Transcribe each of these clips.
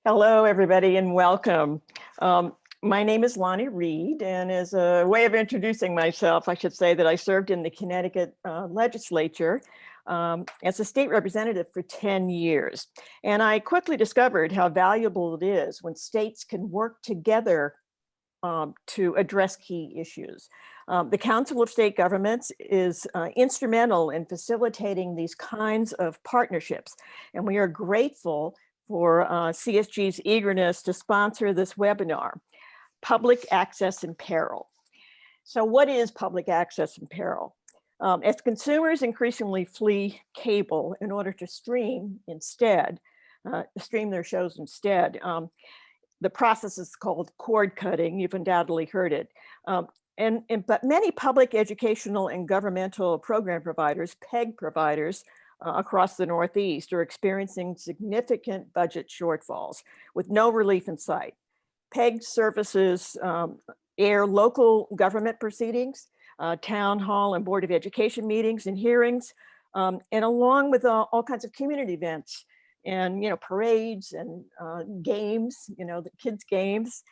Hello, everybody, and welcome. My name is Lonnie Reed, and as a way of introducing myself, I should say that I served in the Connecticut legislature as a state representative for 10 years. And I quickly discovered how valuable it is when states can work together to address key issues. The Council of State Governments is instrumental in facilitating these kinds of partnerships, and we are grateful for CSG's eagerness to sponsor this webinar, Public Access in Peril. So what is public access in peril? As consumers increasingly flee cable in order to stream their shows instead, the process is called cord cutting. You've undoubtedly heard it. But many public educational and governmental program providers, PEG providers, across the Northeast are experiencing significant budget shortfalls with no relief in sight. PEG services air local government proceedings, town hall and board of education meetings and hearings, and along with all kinds of community events and parades and games, the kids' games,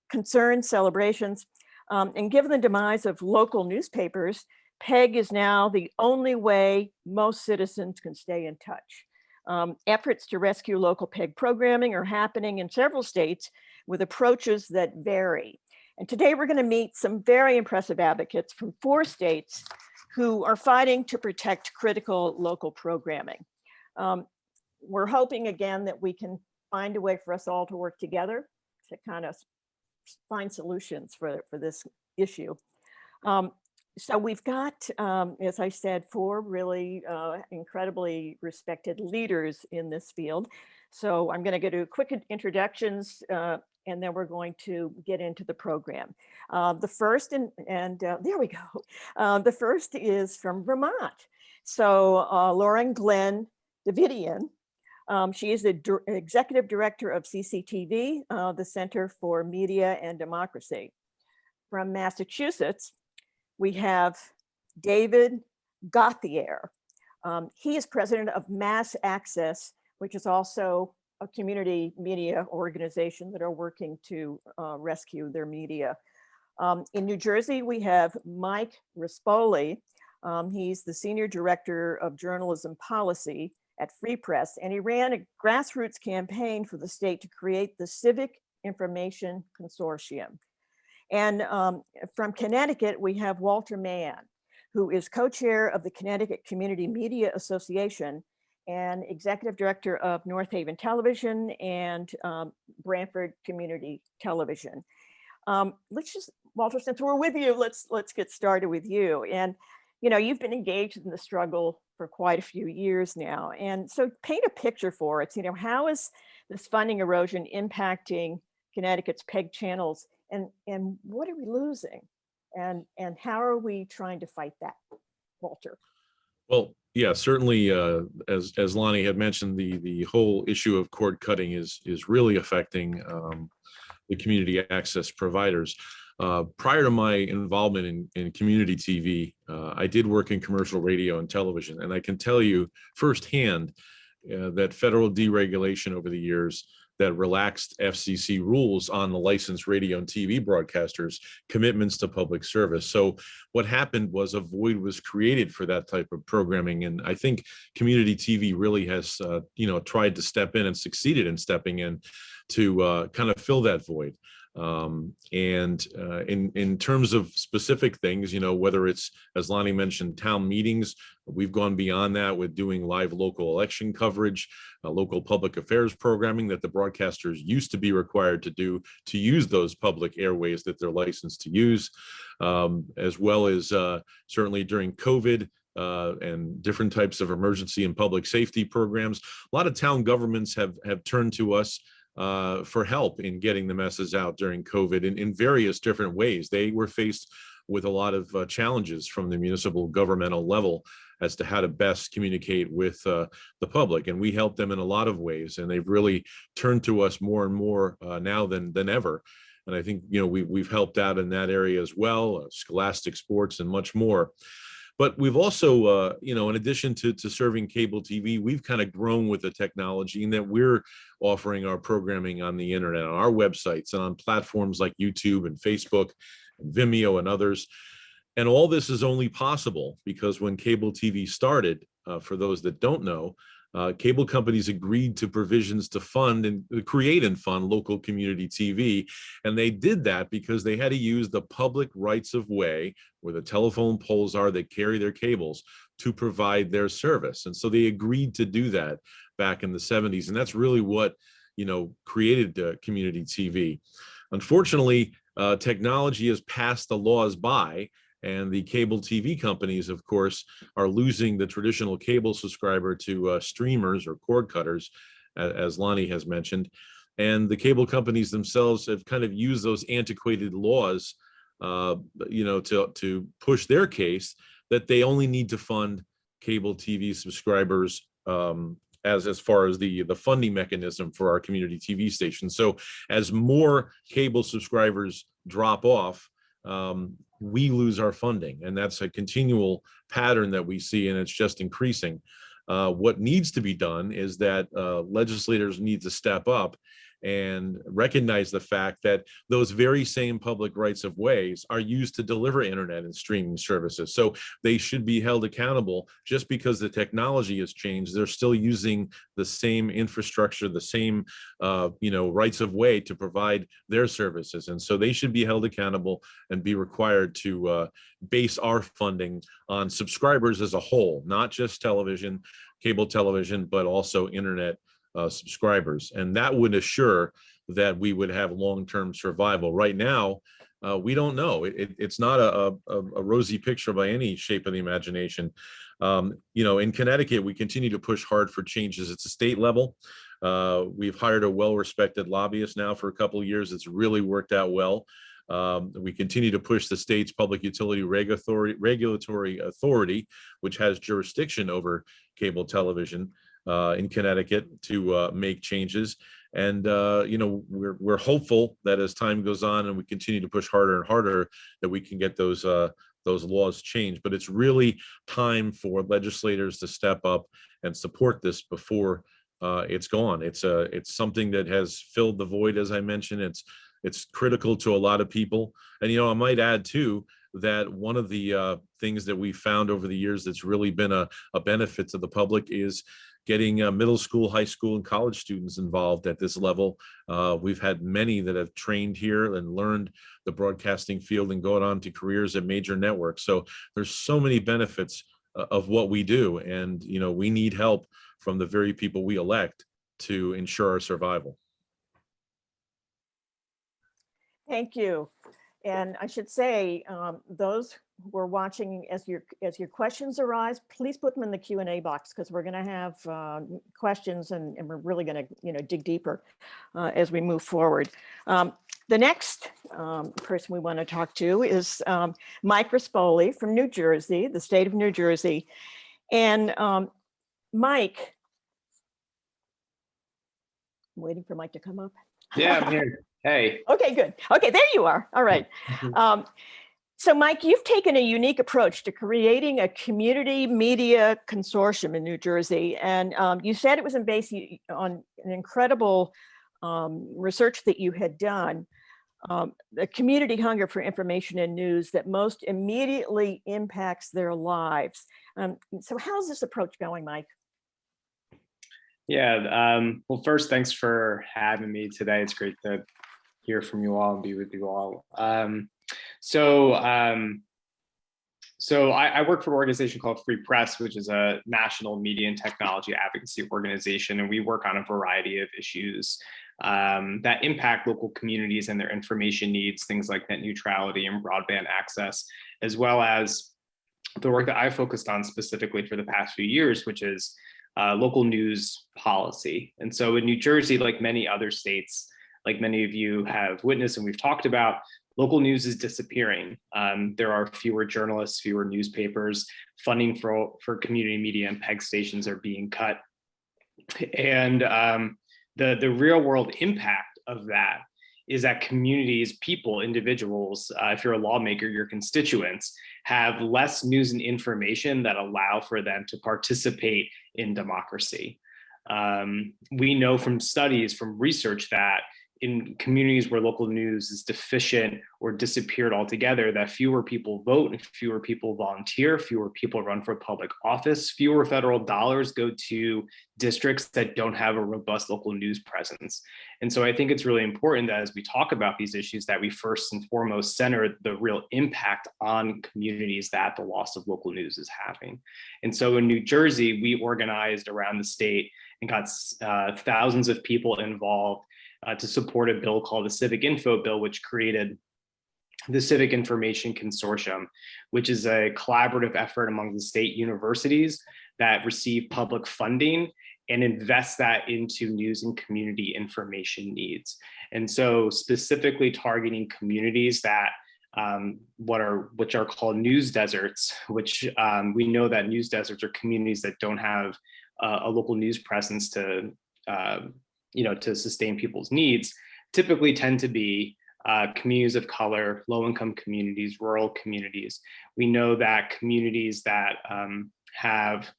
concerns, celebrations. And given the demise of local newspapers, PEG is now the only way most citizens can stay in touch. Efforts to rescue local PEG programming are happening in several states with approaches that vary. And today we're going to meet some very impressive advocates from 4 states who are fighting to protect critical local programming. We're hoping again that we can find a way for us all to work together to kind of find solutions for this issue. So we've got, as I said, 4 really incredibly respected leaders in this field. So I'm going to go to quick introductions, and then we're going to get into the program. The first, there we go. The first is from Vermont. So Lauren Glenn Davidian. She is the executive director of CCTV, the Center for Media and Democracy. From Massachusetts, we have David Gauthier. He is president of Mass Access, which is also a community media organization that are working to rescue their media. In New Jersey, we have Mike Rispoli. He's the senior director of journalism policy at Free Press, and he ran a grassroots campaign for the state to create the Civic Information Consortium. And from Connecticut, we have Walter Mann, who is co-chair of the Connecticut Community Media Association and executive director of North Haven Television and Branford Community Television. Walter, since we're with you, let's get started with you. And you've been engaged in the struggle for quite a few years now. And so paint a picture for us, how is this funding erosion impacting Connecticut's PEG channels, and what are we losing? And how are we trying to fight that, Walter? Well, yeah, certainly, as Lonnie had mentioned, the whole issue of cord cutting is really affecting the community access providers. Prior to my involvement in community TV, I did work in commercial radio and television, and I can tell you firsthand that federal deregulation over the years that relaxed FCC rules on the licensed radio and TV broadcasters' commitments to public service. So what happened was a void was created for that type of programming. And I think community TV really has, tried to step in and succeeded in stepping in to kind of fill that void. In terms of specific things, whether it's, as Lonnie mentioned, town meetings, we've gone beyond that with doing live local election coverage, local public affairs programming that the broadcasters used to be required to do to use those public airways that they're licensed to use, as well as certainly during COVID, and different types of emergency and public safety programs. A lot of town governments have turned to us for help in getting the message out during COVID in various different ways. They were faced with a lot of challenges from the municipal governmental level as to how to best communicate with the public. And we helped them in a lot of ways. And they've really turned to us more and more now than ever. And I think, we've helped out in that area as well, scholastic sports and much more. But we've also, in addition to serving cable TV, we've kind of grown with the technology in that we're offering our programming on the internet, on our websites, and on platforms like YouTube and Facebook and Vimeo and others. And all this is only possible because when cable TV started, for those that don't know, cable companies agreed to provisions to fund and create and fund local community TV. And they did that because they had to use the public rights of way where the telephone poles are that carry their cables to provide their service. And so they agreed to do that back in the 70s. And that's really what, created community TV. Unfortunately, technology has passed the laws by, and the cable TV companies, of course, are losing the traditional cable subscriber to streamers or cord cutters, as Lonnie has mentioned. And the cable companies themselves have kind of used those antiquated laws, to push their case that they only need to fund cable TV subscribers as far as the funding mechanism for our community TV stations. So as more cable subscribers drop off, we lose our funding, and that's a continual pattern that we see, and it's just increasing. What needs to be done is that legislators need to step up and recognize the fact that those very same public rights of ways are used to deliver internet and streaming services. So they should be held accountable. Just because the technology has changed, they're still using the same infrastructure, the same rights of way to provide their services. And so they should be held accountable and be required to base our funding on subscribers as a whole, not just television, cable television, but also internet subscribers. And that would assure that we would have long-term survival. Right now, we don't know. It's not a rosy picture by any shape of the imagination. In Connecticut, we continue to push hard for changes at the state level. We've hired a well-respected lobbyist now for a couple of years. It's really worked out well. We continue to push the state's public utility regulatory authority, which has jurisdiction over cable television in Connecticut, to make changes. And we're hopeful that as time goes on and we continue to push harder and harder, that we can get those laws changed. But it's really time for legislators to step up and support this before it's gone. It's something that has filled the void, as I mentioned. It's critical to a lot of people. And I might add too that one of the things that we found over the years that's really been a benefit to the public is getting middle school, high school, and college students involved at this level. We've had many that have trained here and learned the broadcasting field and gone on to careers at major networks. So there's so many benefits of what we do. And, we need help from the very people we elect to ensure our survival. Thank you. And I should say, those who are watching, as your questions arise, please put them in the Q&A box, because we're going to have questions, and we're really going to dig deeper as we move forward. The next person we want to talk to is Mike Rispoli from New Jersey, the state of New Jersey. And Mike, I'm waiting for Mike to come up. Yeah, I'm here. Hey. Okay, good. Okay, there you are. All right. So Mike, you've taken a unique approach to creating a community media consortium in New Jersey. And you said it was based on an incredible research that you had done, the community hunger for information and news that most immediately impacts their lives. So how's this approach going, Mike? Yeah, well, first, thanks for having me today. It's great to hear from you all and be with you all. So I work for an organization called Free Press, which is a national media and technology advocacy organization, and we work on a variety of issues that impact local communities and their information needs, things like net neutrality and broadband access, as well as the work that I focused on specifically for the past few years, which is local news policy. And so in New Jersey, like many other states, like many of you have witnessed and we've talked about, local news is disappearing. There are fewer journalists, fewer newspapers, funding for community media and PEG stations are being cut. And the real world impact of that is that communities, people, individuals, if you're a lawmaker, your constituents, have less news and information that allow for them to participate in democracy. We know from studies, from research, that in communities where local news is deficient or disappeared altogether, that fewer people vote and fewer people volunteer, fewer people run for public office, fewer federal dollars go to districts that don't have a robust local news presence. And so I think it's really important that as we talk about these issues, that we first and foremost center the real impact on communities that the loss of local news is having. And so in New Jersey, we organized around the state and got thousands of people involved to support a bill called the Civic Info Bill, which created the Civic Information Consortium, which is a collaborative effort among the state universities that receive public funding and invest that into news and community information needs. And so specifically targeting communities that which are called news deserts, which we know that news deserts are communities that don't have a local news presence to to sustain people's needs, typically tend to be communities of color, low-income communities, rural communities. We know that communities that have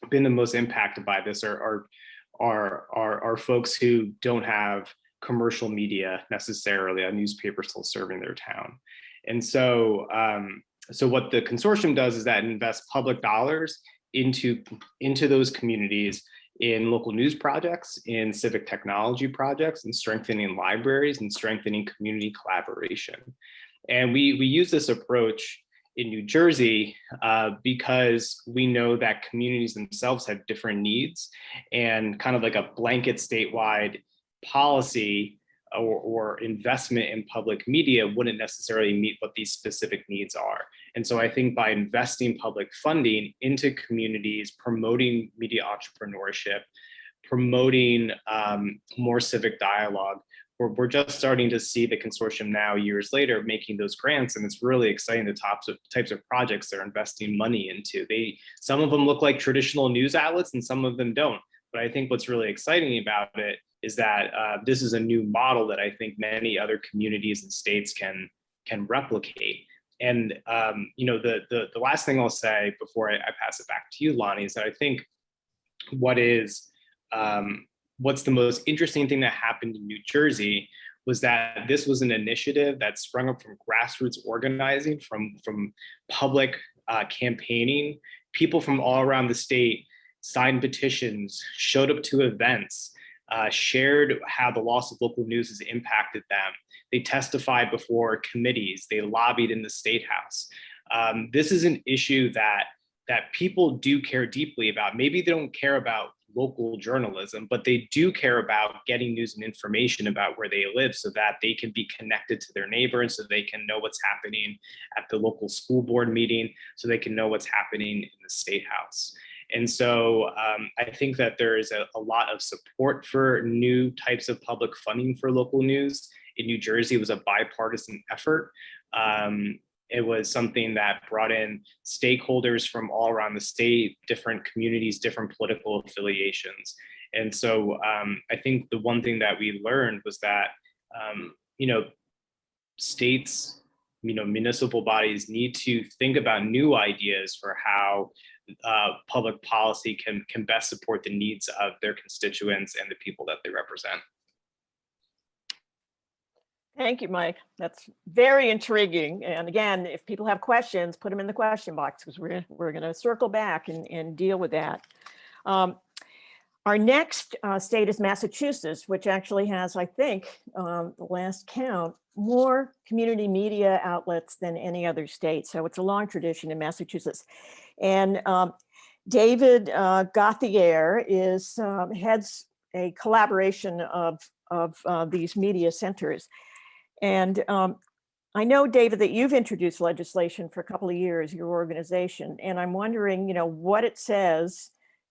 been the most impacted by this are folks who don't have commercial media necessarily, a newspaper still serving their town. And so, so what the consortium does is that it invests public dollars into those communities in local news projects, in civic technology projects, and strengthening libraries and strengthening community collaboration. And we use this approach in New Jersey because we know that communities themselves have different needs, and kind of like a blanket statewide policy or investment in public media wouldn't necessarily meet what these specific needs are. And so I think by investing public funding into communities, promoting media entrepreneurship, promoting more civic dialogue, we're just starting to see the consortium now, years later, making those grants, and it's really exciting the types of projects they're investing money into. Some of them look like traditional news outlets and some of them don't. But I think what's really exciting about it is that this is a new model that I think many other communities and states can replicate. And the last thing I'll say before I pass it back to you, Lonnie, is that I think what's the most interesting thing that happened in New Jersey was that this was an initiative that sprung up from grassroots organizing, from public campaigning. People from all around the state signed petitions, showed up to events, shared how the loss of local news has impacted them. They testified before committees, they lobbied in the State House. This is an issue that people do care deeply about. Maybe they don't care about local journalism, but they do care about getting news and information about where they live so that they can be connected to their neighbor, and so they can know what's happening at the local school board meeting, so they can know what's happening in the State House. And so I think that there is a lot of support for new types of public funding for local news. In New Jersey, it was a bipartisan effort. It was something that brought in stakeholders from all around the state, different communities, different political affiliations. And so I think the one thing that we learned was that, states, municipal bodies need to think about new ideas for how public policy can best support the needs of their constituents and the people that they represent. Thank you, Mike. That's very intriguing. And again, if people have questions, put them in the question box, because we're going to circle back and deal with that. Our next state is Massachusetts, which actually has, I think, the last count, more community media outlets than any other state. So it's a long tradition in Massachusetts. And David Gauthier heads a collaboration of these media centers. And I know, David, that you've introduced legislation for a couple of years, your organization, and I'm wondering, what it says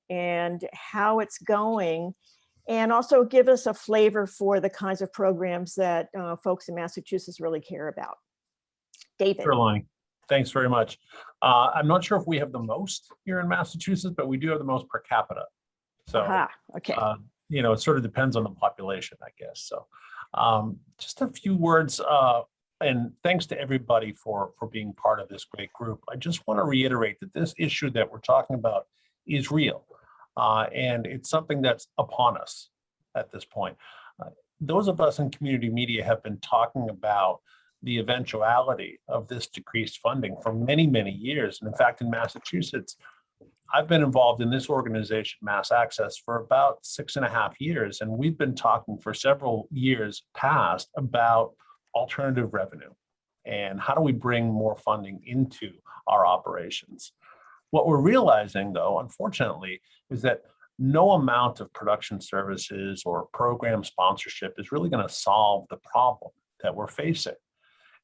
and how it's going, and also give us a flavor for the kinds of programs that folks in Massachusetts really care about. David. Sure, Lonnie. Thanks very much. I'm not sure if we have the most here in Massachusetts, but we do have the most per capita. So, okay. It sort of depends on the population, I guess. So just a few words and thanks to everybody for being part of this great group. I just want to reiterate that this issue that we're talking about is real, and it's something that's upon us at this point. Those of us in community media have been talking about the eventuality of this decreased funding for many, many years. And in fact, in Massachusetts, I've been involved in this organization, Mass Access, for about 6.5 years. And we've been talking for several years past about alternative revenue and how do we bring more funding into our operations. What we're realizing, though, unfortunately, is that no amount of production services or program sponsorship is really going to solve the problem that we're facing.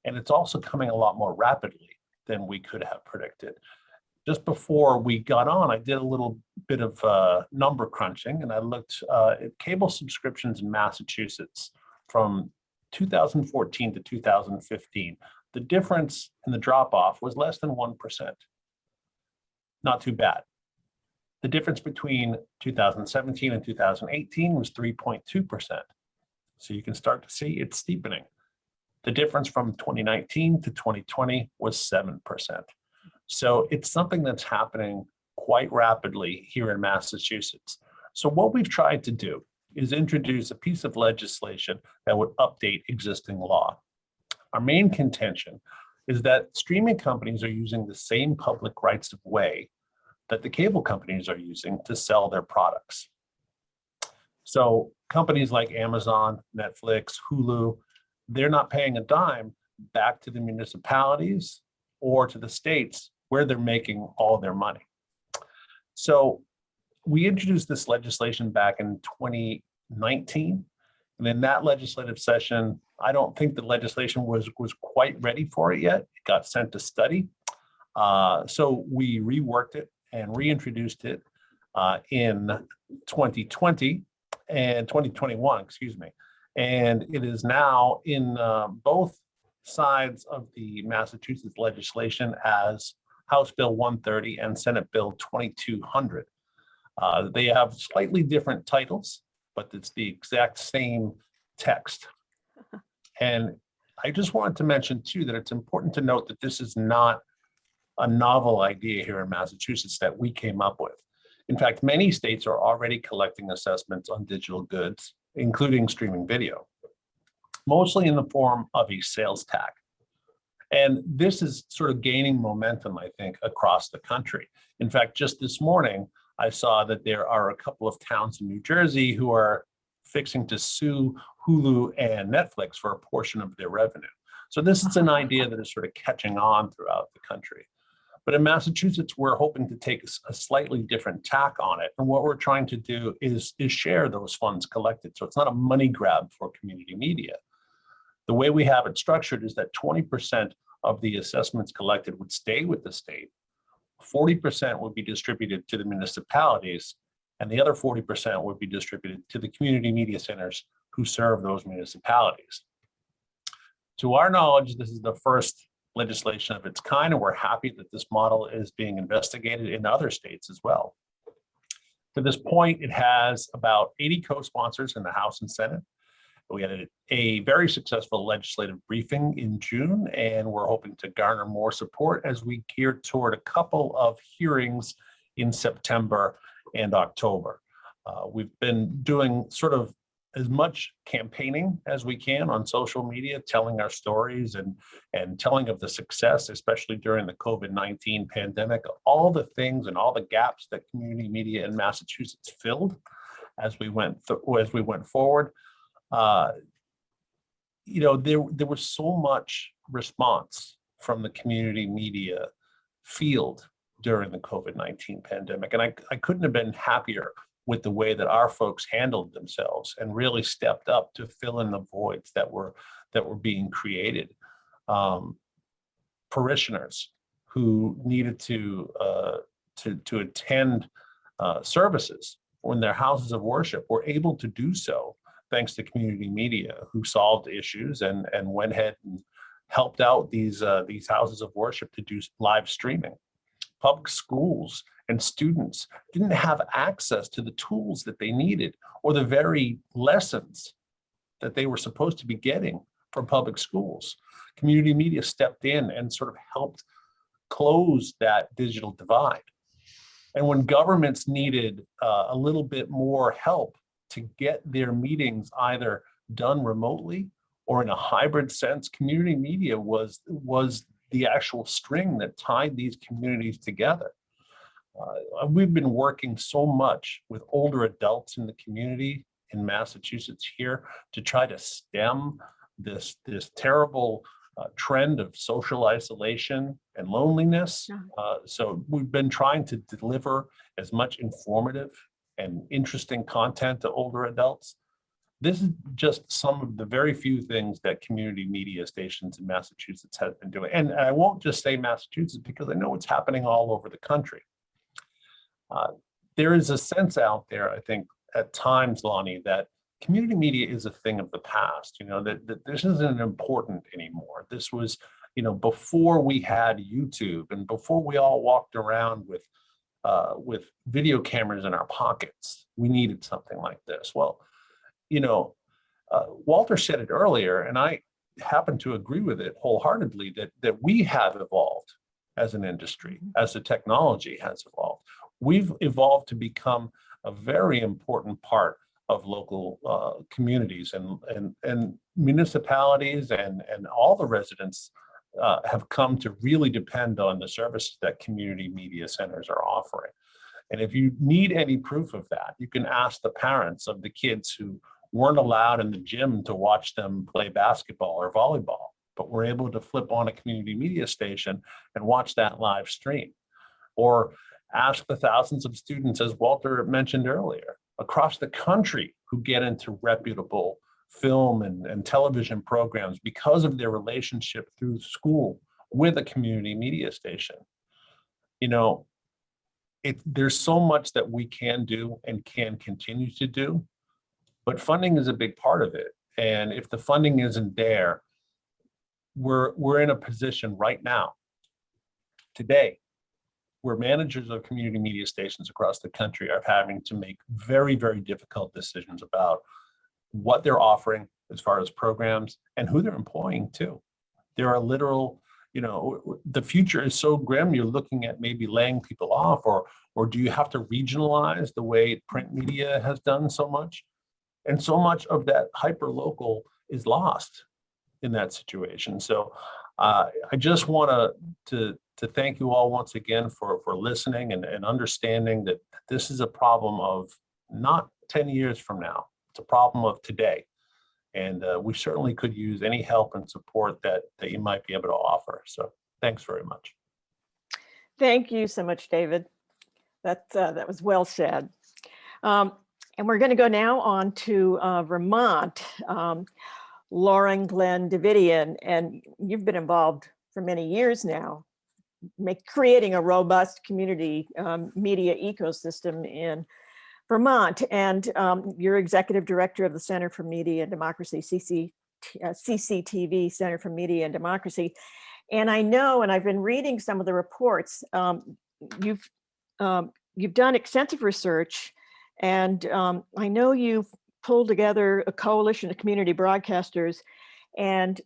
And it's also coming a lot more rapidly than we could have predicted. Just before we got on, I did a little bit of number crunching, and I looked at cable subscriptions in Massachusetts from 2014 to 2015. The difference in the drop-off was less than 1%. Not too bad. The difference between 2017 and 2018 was 3.2%. So you can start to see it's steepening. The difference from 2019 to 2020 was 7%. So it's something that's happening quite rapidly here in Massachusetts. So what we've tried to do is introduce a piece of legislation that would update existing law. Our main contention is that streaming companies are using the same public rights of way that the cable companies are using to sell their products. So companies like Amazon, Netflix, Hulu, they're not paying a dime back to the municipalities or to the states where they're making all their money. So we introduced this legislation back in 2019. And in that legislative session, I don't think the legislation was quite ready for it yet. It got sent to study. So we reworked it and reintroduced it in 2020 and 2021, excuse me. And it is now in both sides of the Massachusetts legislation as House Bill 130 and Senate Bill 2200. They have slightly different titles, but it's the exact same text. And I just wanted to mention too that it's important to note that this is not a novel idea here in Massachusetts that we came up with. In fact, many states are already collecting assessments on digital goods, including streaming video, mostly in the form of a sales tax. And this is sort of gaining momentum, I think, across the country. In fact, just this morning, I saw that there are a couple of towns in New Jersey who are fixing to sue Hulu and Netflix for a portion of their revenue. So this is an idea that is sort of catching on throughout the country. But in Massachusetts, we're hoping to take a slightly different tack on it. And what we're trying to do is share those funds collected. So it's not a money grab for community media. The way we have it structured is that 20% of the assessments collected would stay with the state, 40% would be distributed to the municipalities, and the other 40% would be distributed to the community media centers who serve those municipalities. To our knowledge, this is the first legislation of its kind, and we're happy that this model is being investigated in other states as well. To this point, it has about 80 co-sponsors in the House and Senate. We had a very successful legislative briefing in June, and we're hoping to garner more support as we gear toward a couple of hearings in September and October. We've been doing sort of as much campaigning as we can on social media, telling our stories and telling of the success, especially during the COVID-19 pandemic, all the things and all the gaps that community media in Massachusetts filled as we went forward. You know, there was so much response from the community media field during the COVID-19 pandemic, and I couldn't have been happier with the way that our folks handled themselves and really stepped up to fill in the voids that were being created. Parishioners who needed to attend services in their houses of worship were able to do so thanks to community media, who solved issues and went ahead and helped out these houses of worship to do live streaming. Public schools and students didn't have access to the tools that they needed or the very lessons that they were supposed to be getting from public schools. community media stepped in and sort of helped close that digital divide. And when governments needed a little bit more help to get their meetings either done remotely or in a hybrid sense, community media was the actual string that tied these communities together. We've been working so much with older adults in the community in Massachusetts here to try to stem this terrible trend of social isolation and loneliness. So we've been trying to deliver as much informative and interesting content to older adults. This is just some of the very few things that community media stations in Massachusetts have been doing. And I won't just say Massachusetts because I know it's happening all over the country. There is a sense out there, I think, at times, Lonnie, that community media is a thing of the past, that this isn't important anymore. This was, before we had YouTube and before we all walked around with video cameras in our pockets, we needed something like this. Well, Walter said it earlier, and I happen to agree with it wholeheartedly, that we have evolved as an industry, as the technology has evolved. We've evolved to become a very important part of local communities and municipalities and all the residents have come to really depend on the services that community media centers are offering. And if you need any proof of that, you can ask the parents of the kids who weren't allowed in the gym to watch them play basketball or volleyball, but were able to flip on a community media station and watch that live stream. Or ask the thousands of students, as Walter mentioned earlier, across the country who get into reputable film and television programs because of their relationship through school with a community media station. There's so much that we can do and can continue to do, but funding is a big part of it. And if the funding isn't there, we're in a position right now, today, where managers of community media stations across the country are having to make very, very difficult decisions about what they're offering as far as programs and who they're employing too. There are literal, the future is so grim, you're looking at maybe laying people off, or do you have to regionalize the way print media has done so much? And so much of that hyper local is lost in that situation. So I just want to thank you all once again for listening and understanding that this is a problem of not 10 years from now. It's a problem of today. And we certainly could use any help and support that you might be able to offer. So thanks very much. Thank you so much, David. That was well said. And we're going to go now on to Vermont. Lauren Glenn Davidian, and you've been involved for many years now, creating a robust community media ecosystem in Vermont. And you're executive director of the Center for Media and Democracy, CCTV, Center for Media and Democracy. And I know, and I've been reading some of the reports, you've done extensive research, and I know you've pulled together a coalition of community broadcasters, and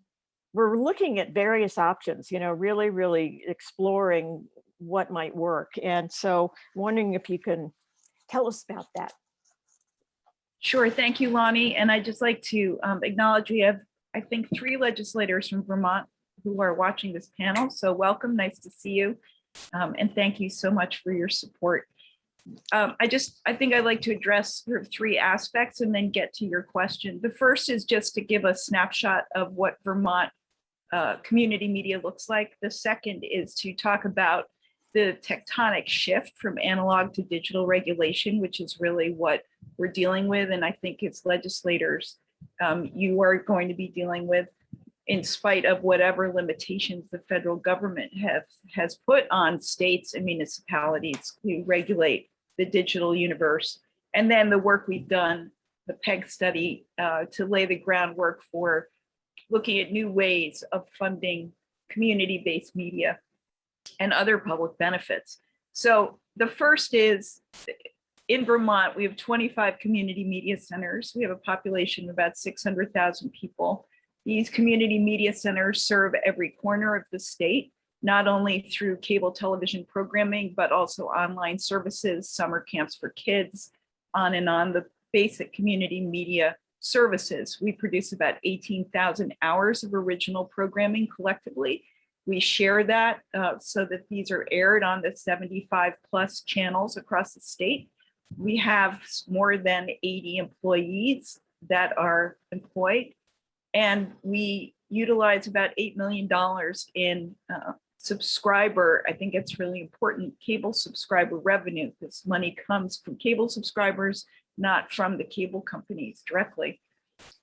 we're looking at various options, really, really exploring what might work. And so wondering if you can tell us about that. Sure, thank you, Lonnie. And I'd just like to acknowledge we have, I think, 3 legislators from Vermont who are watching this panel. So welcome, nice to see you. And thank you so much for your support. I think I'd like to address sort of 3 aspects and then get to your question. The first is just to give a snapshot of what Vermont community media looks like. The second is to talk about the tectonic shift from analog to digital regulation, which is really what we're dealing with. And I think as legislators, you are going to be dealing with, in spite of whatever limitations the federal government has put on states and municipalities to regulate the digital universe. And then the work we've done, the PEG study, to lay the groundwork for looking at new ways of funding community-based media and other public benefits. So the first is, in Vermont, we have 25 community media centers. We have a population of about 600,000 people. These community media centers serve every corner of the state, not only through cable television programming, but also online services, summer camps for kids, on and on, the basic community media services. We produce about 18,000 hours of original programming collectively. We share that so that these are aired on the 75 plus channels across the state. We have more than 80 employees that are employed, and we utilize about $8 million in subscriber, I think it's really important, cable subscriber revenue. This money comes from cable subscribers, not from the cable companies directly.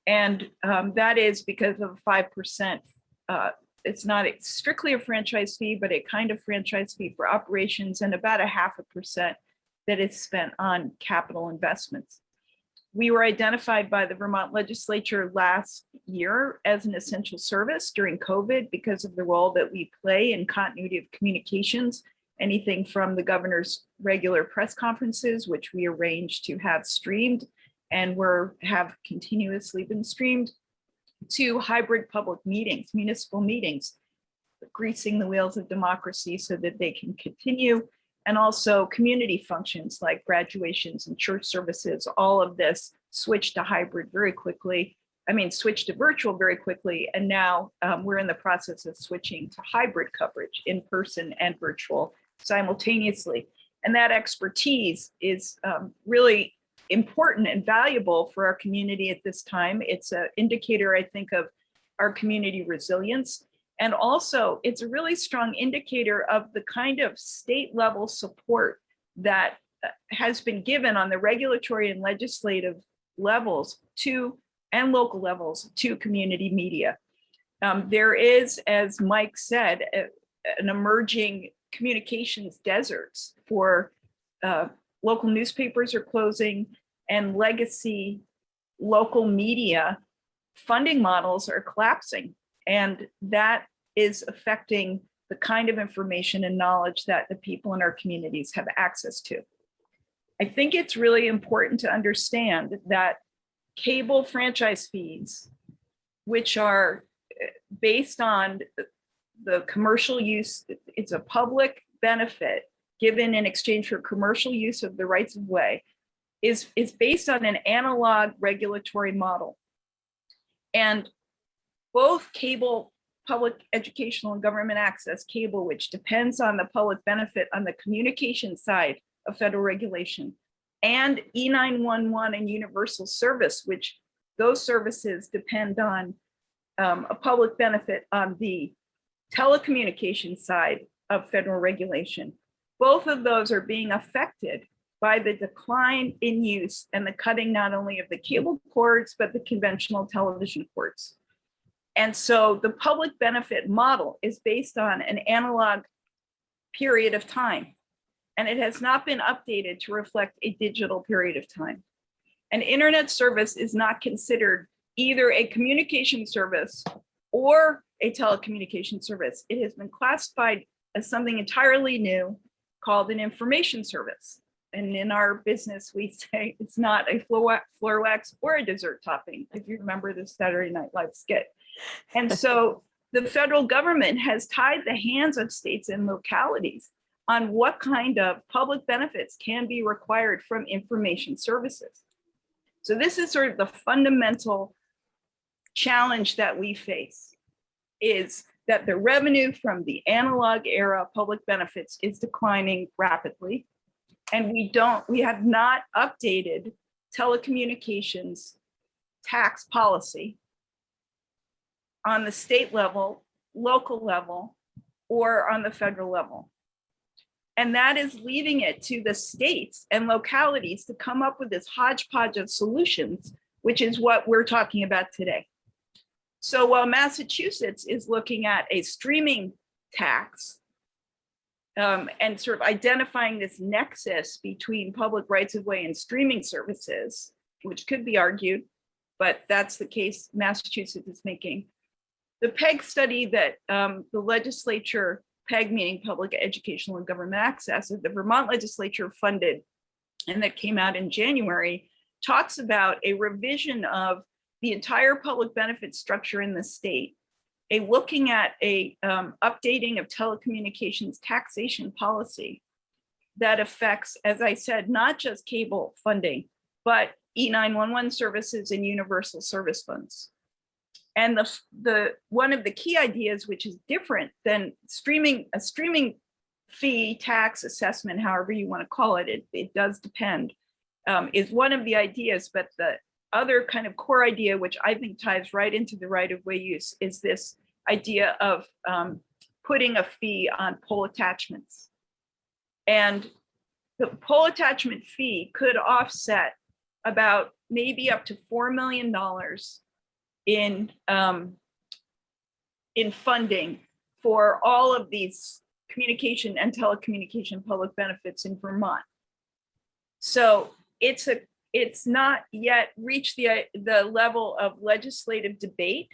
And that is because of 5%. It's not strictly a franchise fee, but a kind of franchise fee for operations, and about 0.5% that is spent on capital investments. We were identified by the Vermont legislature last year as an essential service during COVID because of the role that we play in continuity of communications, anything from the governor's regular press conferences, which we arranged to have streamed and have continuously been streamed, to hybrid public meetings, municipal meetings, greasing the wheels of democracy so that they can continue, and also community functions like graduations and church services. All of this switched to hybrid very quickly. Switched to virtual very quickly. And now we're in the process of switching to hybrid coverage, in person and virtual simultaneously. And that expertise is really important and valuable for our community at this time. It's an indicator, I think, of our community resilience. And also, it's a really strong indicator of the kind of state level support that has been given on the regulatory and legislative levels and local levels to community media. There is, as Mike said, an emerging communications deserts for local newspapers are closing, and legacy local media funding models are collapsing. And that is affecting the kind of information and knowledge that the people in our communities have access to. I think it's really important to understand that cable franchise fees, which are based on the commercial use, it's a public benefit given in exchange for commercial use of the rights of way, is based on an analog regulatory model. And both cable, public educational and government access cable, which depends on the public benefit on the communication side of federal regulation, and E911 and universal service, which those services depend on a public benefit on the telecommunications side of federal regulation. Both of those are being affected by the decline in use and the cutting not only of the cable cords, but the conventional television cords. And so the public benefit model is based on an analog period of time, and it has not been updated to reflect a digital period of time. An internet service is not considered either a communication service or a telecommunication service. It has been classified as something entirely new called an information service. And in our business, we say it's not a floor wax or a dessert topping, if you remember the Saturday Night Live skit. And so the federal government has tied the hands of states and localities on what kind of public benefits can be required from information services. So this is sort of the fundamental challenge that we face, is that the revenue from the analog era public benefits is declining rapidly. And we have not updated telecommunications tax policy on the state level, local level, or on the federal level. And that is leaving it to the states and localities to come up with this hodgepodge of solutions, which is what we're talking about today. So while Massachusetts is looking at a streaming tax, and sort of identifying this nexus between public rights of way and streaming services, which could be argued, but that's the case Massachusetts is making. The PEG study that the legislature, PEG meaning Public Educational and Government Access, that the Vermont legislature funded and that came out in January, talks about a revision of the entire public benefit structure in the state, looking at a updating of telecommunications taxation policy that affects, as I said, not just cable funding, but E911 services and universal service funds. And the one of the key ideas, which is different than a streaming fee, tax, assessment, however you want to call it, it does depend, is one of the ideas. But the other kind of core idea, which I think ties right into the right-of-way use, is this idea of putting a fee on pole attachments. And the pole attachment fee could offset about maybe up to $4 million in funding for all of these communication and telecommunication public benefits in Vermont. So it's not yet reached the level of legislative debate.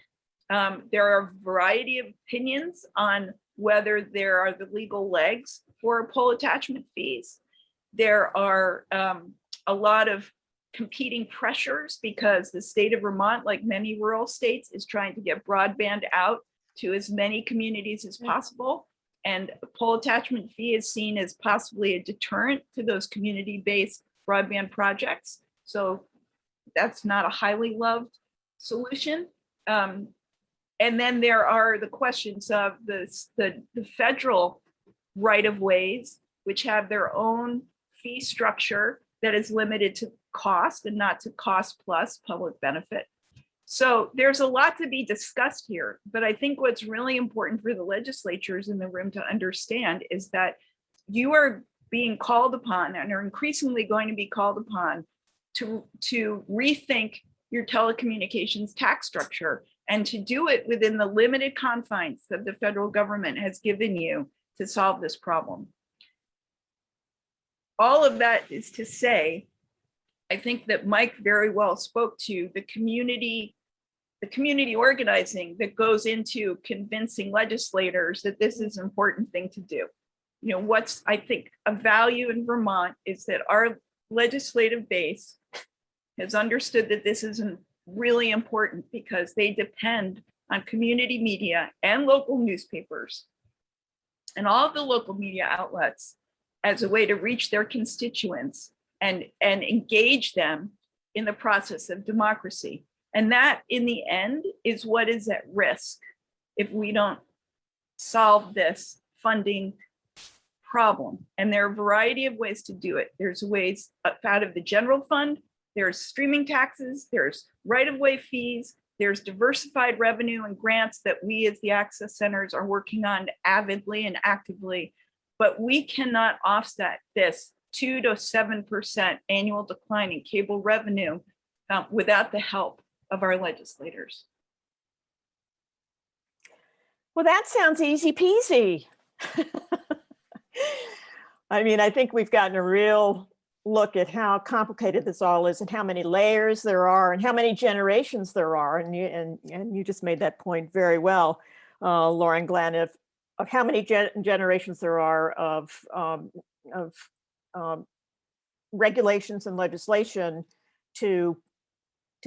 There are a variety of opinions on whether there are the legal legs for pole attachment fees. There are a lot of competing pressures because the state of Vermont, like many rural states, is trying to get broadband out to as many communities as possible. And a pole attachment fee is seen as possibly a deterrent to those community-based broadband projects. So that's not a highly loved solution. And then there are the questions of the federal right-of-ways, which have their own fee structure that is limited to cost and not to cost plus public benefit. So there's a lot to be discussed here, but I think what's really important for the legislatures in the room to understand is that you are being called upon and are increasingly going to be called upon to rethink your telecommunications tax structure and to do it within the limited confines that the federal government has given you to solve this problem. All of that is to say, I think that Mike very well spoke to the community organizing that goes into convincing legislators that this is an important thing to do. You know, what's, I think, a value in Vermont is that our legislative base has understood that this isn't really important because they depend on community media and local newspapers and all of the local media outlets as a way to reach their constituents and engage them in the process of democracy. And that, in the end, is what is at risk if we don't solve this funding problem. And there are a variety of ways to do it. There's ways out of the general fund, there's streaming taxes, there's right-of-way fees, there's diversified revenue and grants that we as the access centers are working on avidly and actively. But we cannot offset this 2 to 7% annual decline in cable revenue without the help of our legislators. Well, that sounds easy peasy. I mean, I think we've gotten a real look at how complicated this all is and how many layers there are and how many generations there are. And you just made that point very well, Lauren Glenn, of how many generations there are of regulations and legislation to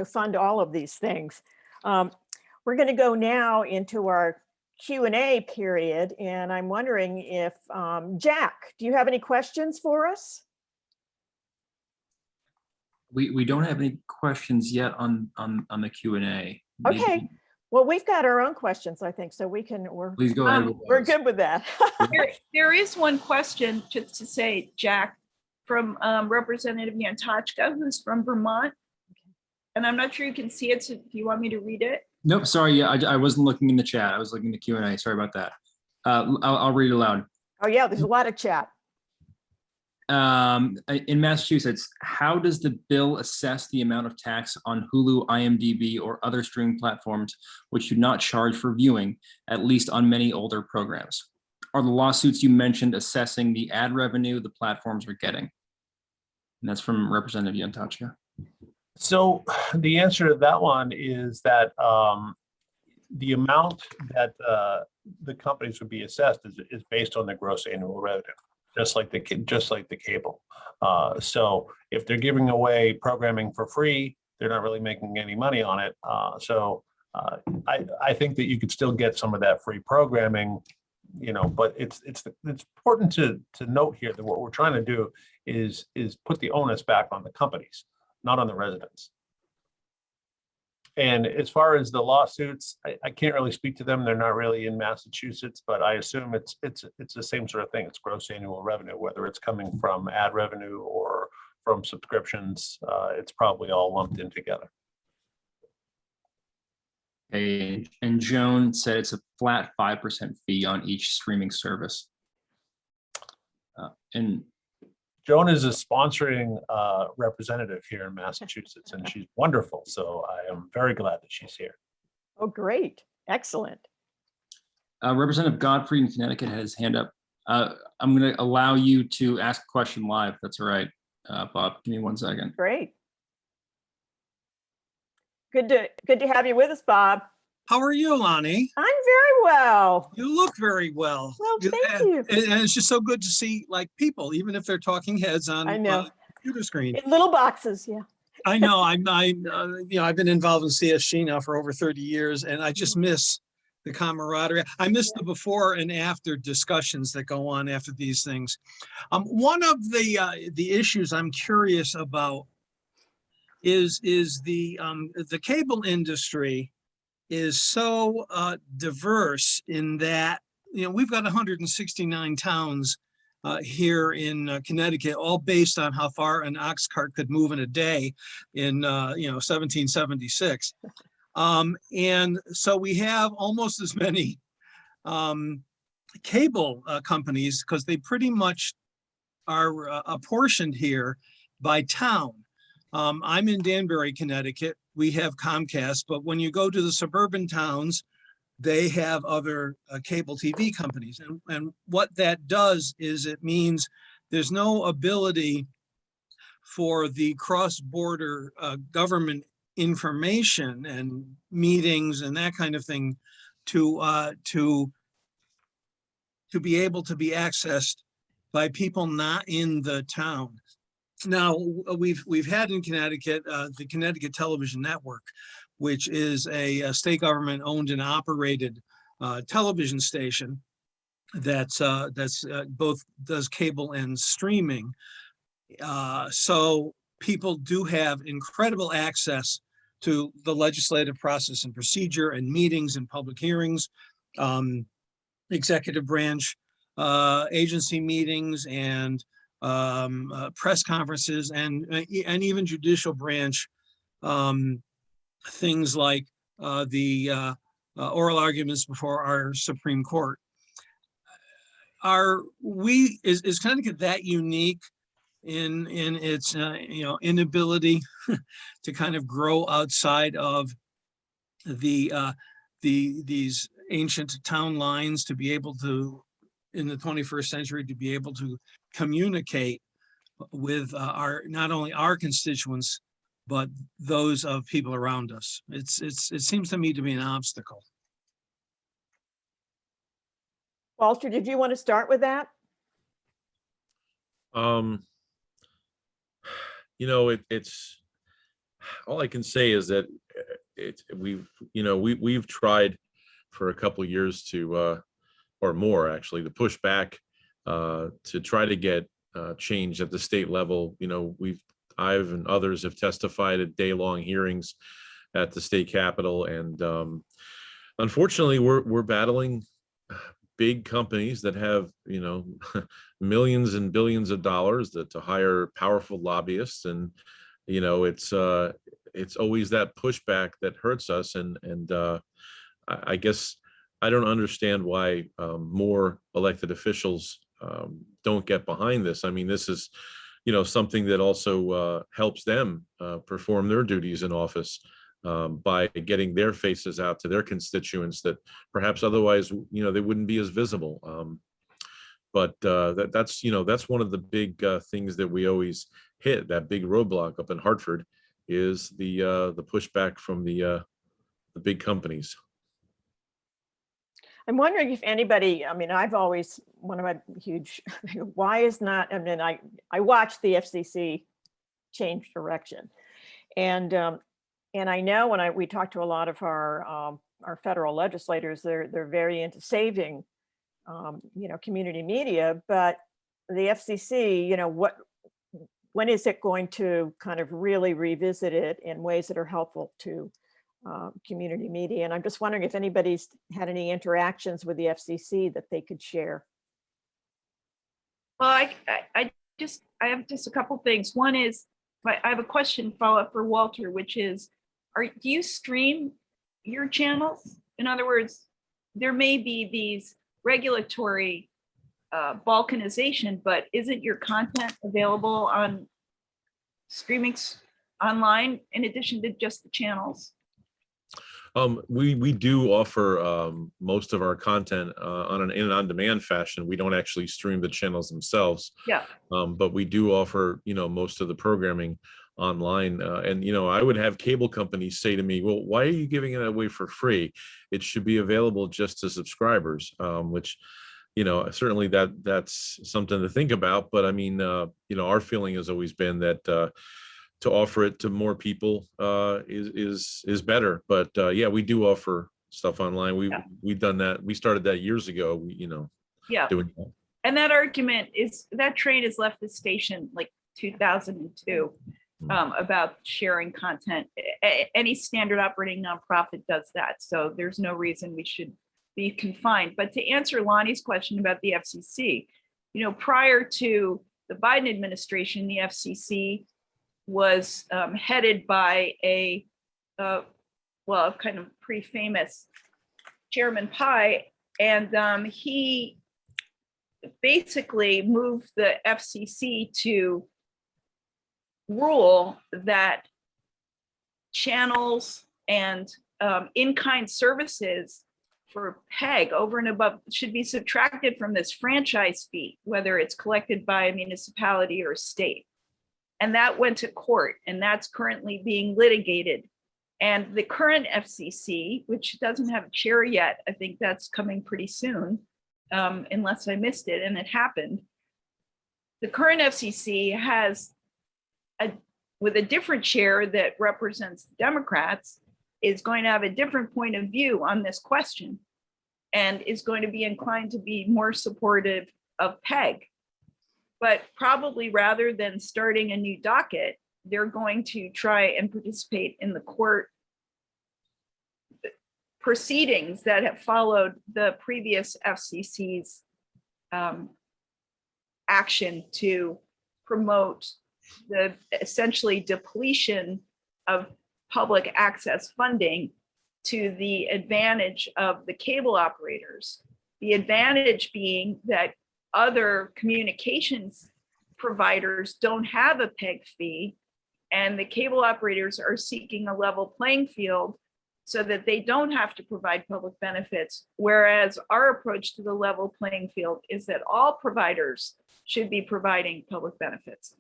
fund all of these things. We're going to go now into our Q&A period, and I'm wondering if Jack, do you have any questions for us? We don't have any questions yet on the Q&A. Okay. Well, we've got our own questions, I think, so Please go ahead. We're good with that. There is one question, just to say, Jack, from Representative Yantochka, who's from Vermont. And I'm not sure you can see it, so do you want me to read it? Nope, sorry, yeah, I wasn't looking in the chat. I was looking at the Q&A, sorry about that. I'll read it aloud. Oh yeah, there's a lot of chat. In Massachusetts, how does the bill assess the amount of tax on Hulu, IMDb, or other streaming platforms which do not charge for viewing, at least on many older programs? Are the lawsuits you mentioned assessing the ad revenue the platforms are getting? And that's from Representative Yantochka. So the answer to that one is that the amount that the companies would be assessed is based on the gross annual revenue, just like the cable. So if they're giving away programming for free, they're not really making any money on it. I think that you could still get some of that free programming, but it's important to note here that what we're trying to do is put the onus back on the companies, not on the residents. And as far as the lawsuits, I can't really speak to them. They're not really in Massachusetts, but I assume it's the same sort of thing. It's gross annual revenue, whether it's coming from ad revenue or from subscriptions. It's probably all lumped in together. And Joan said it's a flat 5% fee on each streaming service. And Joan is a sponsoring representative here in Massachusetts, and she's wonderful. So I am very glad that she's here. Oh, great. Excellent. Representative Godfrey in Connecticut has his hand up. I'm going to allow you to ask a question live. That's all right, Bob. Give me 1 second. Great. Good to have you with us, Bob. How are you, Lonnie? I'm very well. You look very well. Well, thank you. And it's just so good to see like people, even if they're talking heads on I know. the computer screen. In little boxes, yeah. I know. I've been involved in CSG now for over 30 years, and I just miss the camaraderie. I miss the before and after discussions that go on after these things. One of the issues I'm curious about is the cable industry is so diverse in that, we've got 169 towns here in Connecticut, all based on how far an ox cart could move in a day in 1776. And so we have almost as many cable companies, because they pretty much are apportioned here by town. I'm in Danbury, Connecticut. We have Comcast, but when you go to the suburban towns, they have other cable TV companies. And what that does is it means there's no ability for the cross-border government information and meetings and that kind of thing to be able to be accessed by people not in the town. Now, we've had in Connecticut the Connecticut Television Network, which is a state government owned and operated television station that's both does cable and streaming. So people do have incredible access to the legislative process and procedure and meetings and public hearings, executive branch agency meetings and press conferences and even judicial branch things like the oral arguments before our Supreme Court. Is Connecticut that unique in its inability to kind of grow outside of these ancient town lines to be able to, in the 21st century, to be able to communicate with not only our constituents, but those of people around us? It seems to me to be an obstacle. Walter, did you want to start with that? It's all I can say is that we've tried for a couple of years to or more actually to push back to try to get change at the state level. I've and others have testified at day-long hearings at the state capitol, and unfortunately we're battling big companies that have millions and billions of dollars to hire powerful lobbyists, and it's always that pushback that hurts us, and I guess I don't understand why more elected officials don't get behind this. I mean, this is something that also helps them perform their duties in office by getting their faces out to their constituents that perhaps otherwise they wouldn't be as visible. But that's one of the big things that we always hit. That big roadblock up in Hartford is the pushback from the big companies. I'm wondering if anybody, I've always, one of my huge, why is not, I watched the FCC change direction. And And I know when we talked to a lot of our federal legislators, they're very into saving, community media, but the FCC, when is it going to kind of really revisit it in ways that are helpful to community media? And I'm just wondering if anybody's had any interactions with the FCC that they could share. Well, I have just a couple things. One is, I have a question follow-up for Walter, which is, do you stream your channels? In other words, there may be these regulatory balkanization, but isn't your content available on streaming online in addition to just the channels? We do offer most of our content in an on-demand fashion. We don't actually stream the channels themselves. Yeah. But we do offer, most of the programming online. And, I would have cable companies say to me, well, why are you giving it away for free? It should be available just to subscribers, which, certainly that's something to think about. But I mean, our feeling has always been that to offer it to more people is better. But yeah, we do offer stuff online. We've done that. We started that years ago. Yeah. Doing that. And that argument is, that train has left the station like 2002 about sharing content. Any standard operating nonprofit does that. So there's no reason we should be confined. But to answer Lonnie's question about the FCC, prior to the Biden administration, the FCC was headed by a kind of pretty famous Chairman Pai, and he basically moved the FCC to rule that channels and in-kind services for PEG over and above should be subtracted from this franchise fee, whether it's collected by a municipality or a state. And that went to court, and that's currently being litigated. And the current FCC, which doesn't have a chair yet, I think that's coming pretty soon, unless I missed it, and it happened. The current FCC has, with a different chair that represents the Democrats, is going to have a different point of view on this question, and is going to be inclined to be more supportive of PEG. But probably rather than starting a new docket, they're going to try and participate in the court proceedings that have followed the previous FCC's action to promote the essentially depletion of public access funding to the advantage of the cable operators. The advantage being that other communications providers don't have a PEG fee, and the cable operators are seeking a level playing field so that they don't have to provide public benefits. Whereas our approach to the level playing field is that all providers should be providing public benefits.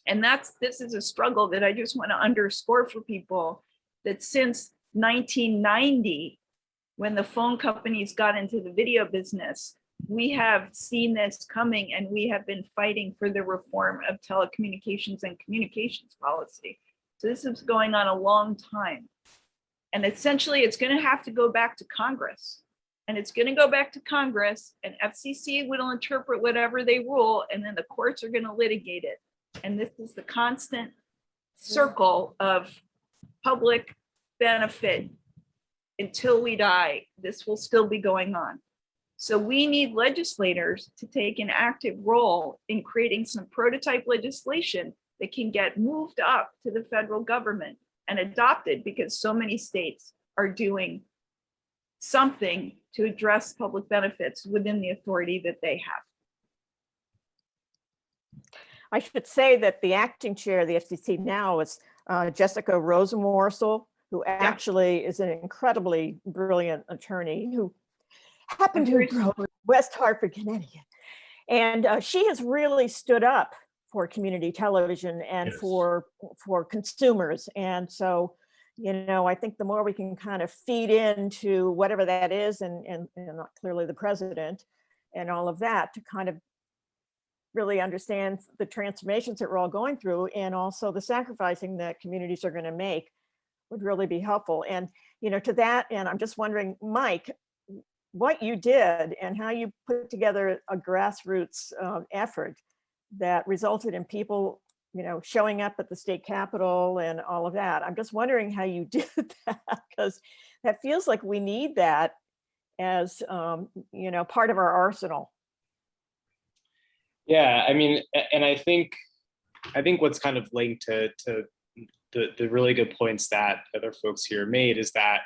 And this is a struggle that I just want to underscore for people, that since 1990, when the phone companies got into the video business, we have seen this coming, and we have been fighting for the reform of telecommunications and communications policy. So this is going on a long time. And essentially, it's going to have to go back to Congress. And it's going to go back to Congress, and FCC will interpret whatever they rule, and then the courts are going to litigate it. And this is the constant circle of public benefit until we die. This will still be going on. So we need legislators to take an active role in creating some prototype legislation that can get moved up to the federal government and adopted, because so many states are doing something to address public benefits within the authority that they have. I should say that the acting chair of the FCC now is Jessica Rosenworcel, who actually is an incredibly brilliant attorney who happened to grow in West Hartford, Connecticut. And she has really stood up for community television and for consumers. And so, I think the more we can kind of feed into whatever that is, and clearly the president and all of that, to kind of really understand the transformations that we're all going through, and also the sacrificing that communities are going to make would really be helpful. And, to that end, I'm just wondering, Mike, what you did and how you put together a grassroots effort that resulted in people, showing up at the state capitol and all of that. I'm just wondering how you did that, because that feels like we need that as, part of our arsenal. Yeah, I mean, and I think what's kind of linked to the really good points that other folks here made is that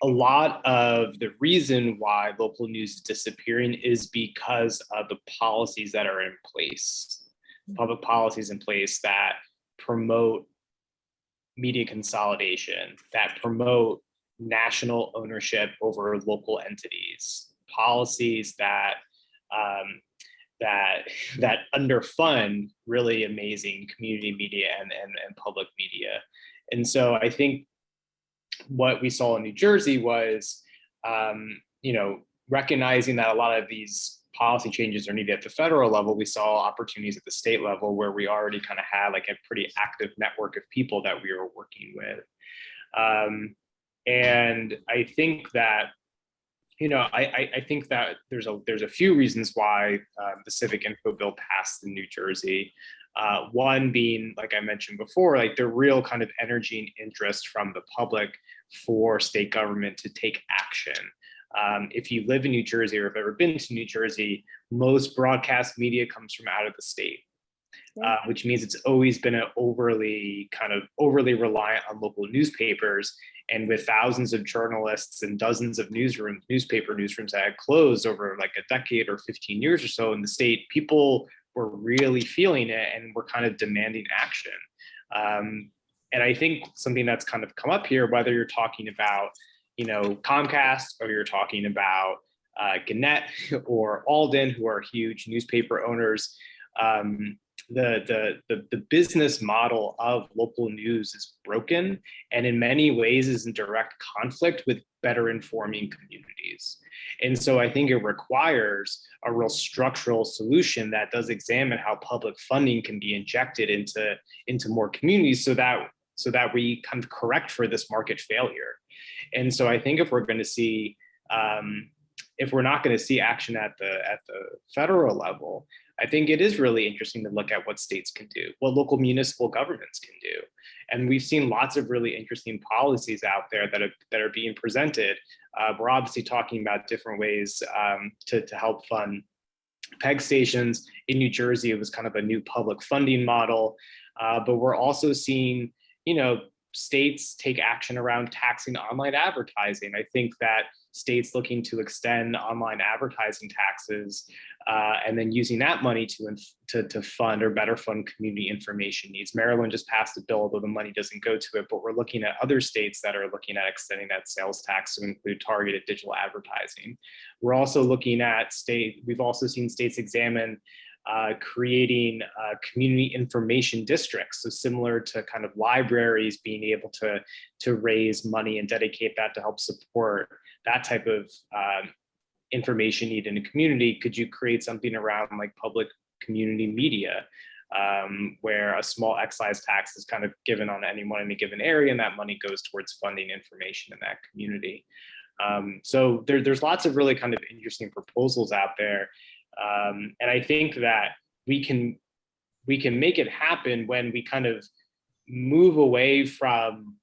a lot of the reason why local news is disappearing is because of the policies that are in place, public policies in place that promote media consolidation, that promote national ownership over local entities, policies that that underfund really amazing community media and public media. And so I think what we saw in New Jersey was, recognizing that a lot of these policy changes are needed at the federal level. We saw opportunities at the state level where we already kind of had like a pretty active network of people that we were working with. And I think that, I think that there's a few reasons why the Civic Info Bill passed in New Jersey. One being, like I mentioned before, like the real kind of energy and interest from the public for state government to take action. If you live in New Jersey or have ever been to New Jersey, most broadcast media comes from out of the state, which means it's always been overly reliant on local newspapers. And with thousands of journalists and dozens of newspaper newsrooms that had closed over like a decade or 15 years or so in the state, people were really feeling it and were kind of demanding action. And I think something that's kind of come up here, whether you're talking about, Comcast, or you're talking about Gannett or Alden, who are huge newspaper owners, the business model of local news is broken and in many ways is in direct conflict with better informing communities. And so I think it requires a real structural solution that does examine how public funding can be injected into more communities so that we kind of correct for this market failure. And so I think if we're going to see if we're not going to see action at the federal level, I think it is really interesting to look at what states can do, what local municipal governments can do. And we've seen lots of really interesting policies out there that are being presented. We're obviously talking about different ways to help fund PEG stations. In New Jersey, it was kind of a new public funding model, but we're also seeing, states take action around taxing online advertising. I think that states looking to extend online advertising taxes and then using that money to fund or better fund community information needs. Maryland just passed a bill, although the money doesn't go to it, but we're looking at other states that are looking at extending that sales tax to include targeted digital advertising. We're also looking at we've also seen states examine creating community information districts. So similar to kind of libraries being able to raise money and dedicate that to help support that type of information need in a community. Could you create something around like public community media where a small excise tax is kind of given on anyone in a given area and that money goes towards funding information in that community? So there's lots of really kind of interesting proposals out there. And I think that we can make it happen when we kind of move away from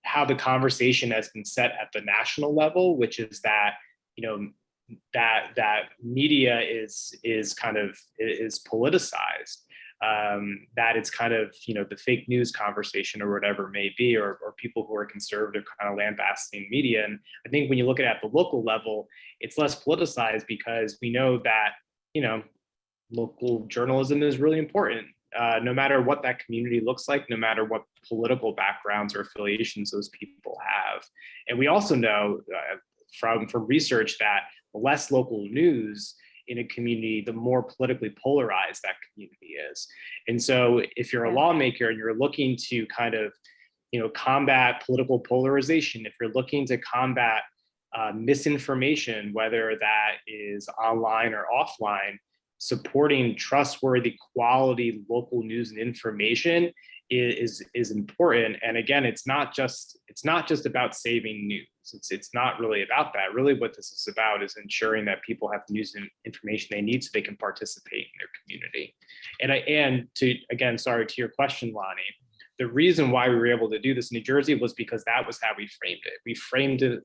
how the conversation has been set at the national level, which is that, that media is politicized, that it's kind of, the fake news conversation or whatever it may be, or people who are conservative kind of lambasting media. And I think when you look at the local level, it's less politicized because we know that, local journalism is really important, no matter what that community looks like, no matter what political backgrounds or affiliations those people have. And we also know from research that the less local news in a community, the more politically polarized that community is. And so if you're a lawmaker and you're looking to kind of, combat political polarization, if you're looking to combat misinformation, whether that is online or offline, supporting trustworthy, quality local news and information is important. And again, it's not just about saving news. It's not really about that. Really what this is about is ensuring that people have the news and information they need so they can participate in their community. Sorry, to your question, Lonnie, the reason why we were able to do this in New Jersey was because that was how we framed it. We framed it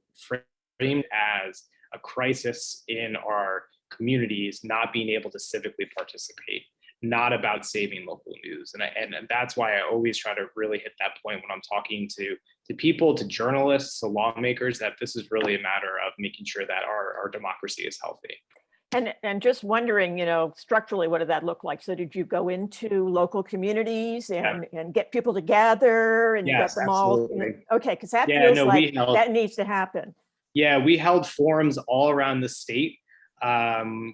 as a crisis in our communities not being able to civically participate, not about saving local news. And that's why I always try to really hit that point when I'm talking to people, to journalists, to lawmakers, that this is really a matter of making sure that our democracy is healthy. And just wondering, structurally, what did that look like? So did you go into local communities and get people together and Yes, get them all? absolutely. Okay, because that feels like held, that needs to happen. Yeah, we held forums all around the state.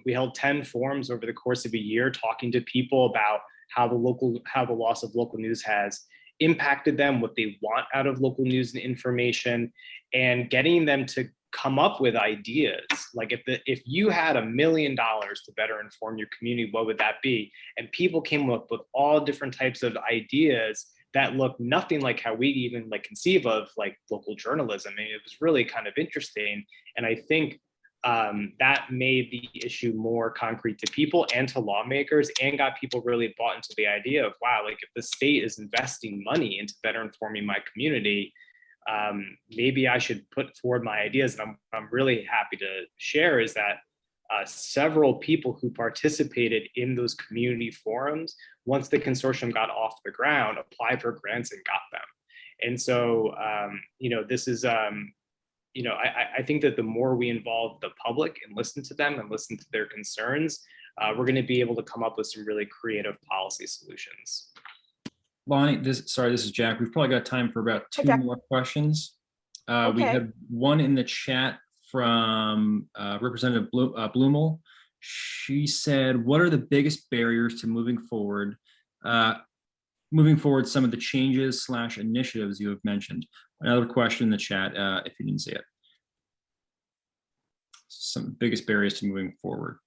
We held 10 forums over the course of a year, talking to people about how the loss of local news has impacted them, what they want out of local news and information, and getting them to come up with ideas. Like if you had $1 million to better inform your community, what would that be? And people came up with all different types of ideas that look nothing like how we even conceive of local journalism. I mean, it was really kind of interesting. And I think that made the issue more concrete to people and to lawmakers, and got people really bought into the idea of, wow, if the state is investing money into better informing my community, maybe I should put forward my ideas. And I'm really happy to share is that several people who participated in those community forums, once the consortium got off the ground, applied for grants and got them. And so, this is, I think that the more we involve the public and listen to them and listen to their concerns, we're going to be able to come up with some really creative policy solutions. Lonnie, this is Jack. We've probably got time for about two more questions. Okay. We have one in the chat from Representative Blumel. She said, what are the biggest barriers to moving forward some of the changes / initiatives you have mentioned? Another question in the chat, if you didn't see it. Some biggest barriers to moving forward.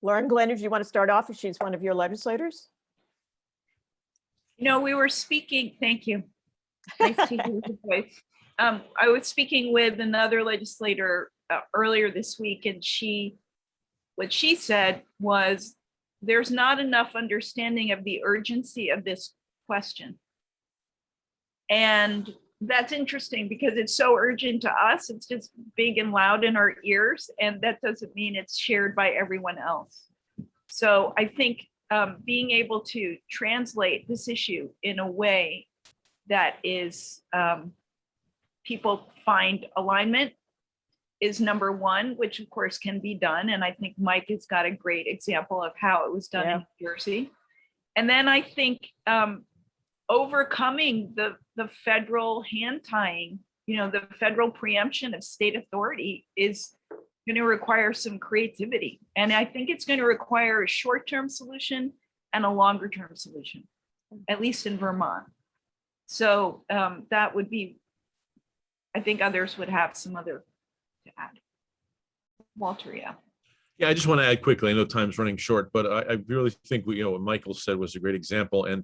Lauren Glenn, if you want to start off, if she's one of your legislators. We were speaking, thank you. Nice to hear your voice. I was speaking with another legislator earlier this week, and what she said was, there's not enough understanding of the urgency of this question. And that's interesting because it's so urgent to us. It's just big and loud in our ears, and that doesn't mean it's shared by everyone else. So I think being able to translate this issue in a way that is people find alignment is number one, which of course can be done. And I think Mike has got a great example of how it was done in New Jersey. And then I think overcoming the federal hand tying, the federal preemption of state authority is going to require some creativity. And I think it's going to require a short-term solution and a longer-term solution, at least in Vermont. So that would be, I think others would have some other to add. Walter, yeah. Yeah, I just want to add quickly. I know time's running short, but I really think what Michael said was a great example. And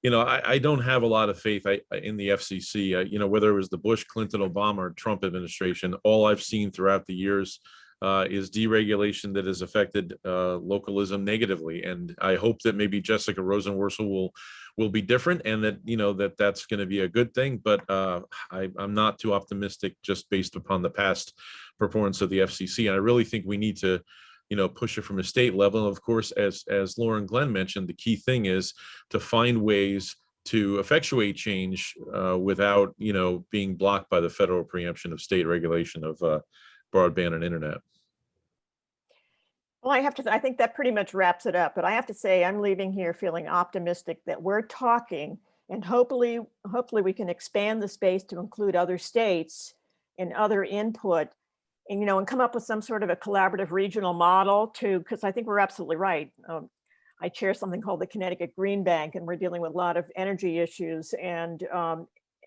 I don't have a lot of faith in the FCC. Whether it was the Bush, Clinton, Obama, or Trump administration, all I've seen throughout the years is deregulation that has affected localism negatively. And I hope that maybe Jessica Rosenworcel will be different, and that that's going to be a good thing. But I'm not too optimistic just based upon the past performance of the FCC. And I really think we need to push it from a state level. And of course, as Lauren Glenn mentioned, the key thing is to find ways to effectuate change without, being blocked by the federal preemption of state regulation of broadband and internet. Well, I think that pretty much wraps it up, but I have to say I'm leaving here feeling optimistic that we're talking, and hopefully we can expand the space to include other states and other input, and come up with some sort of a collaborative regional model because I think we're absolutely right. I chair something called the Connecticut Green Bank, and we're dealing with a lot of energy issues, and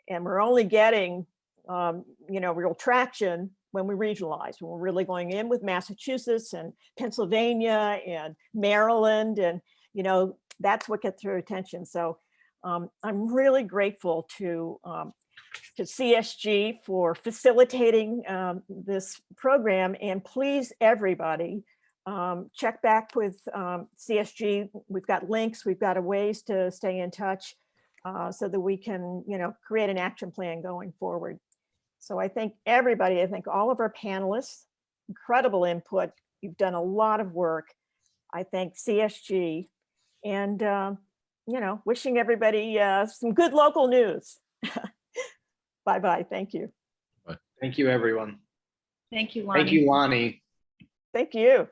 we're only getting real traction when we regionalize, when we're really going in with Massachusetts and Pennsylvania and Maryland, and that's what gets their attention. So I'm really grateful to CSG for facilitating this program, and please, everybody, check back with CSG. We've got links, we've got ways to stay in touch so that we can, create an action plan going forward. So I thank everybody. I thank all of our panelists, incredible input. You've done a lot of work. I thank CSG, and wishing everybody some good local news. Bye-bye. Thank you. Thank you, everyone. Thank you, Lonnie. Thank you, Lonnie. Thank you.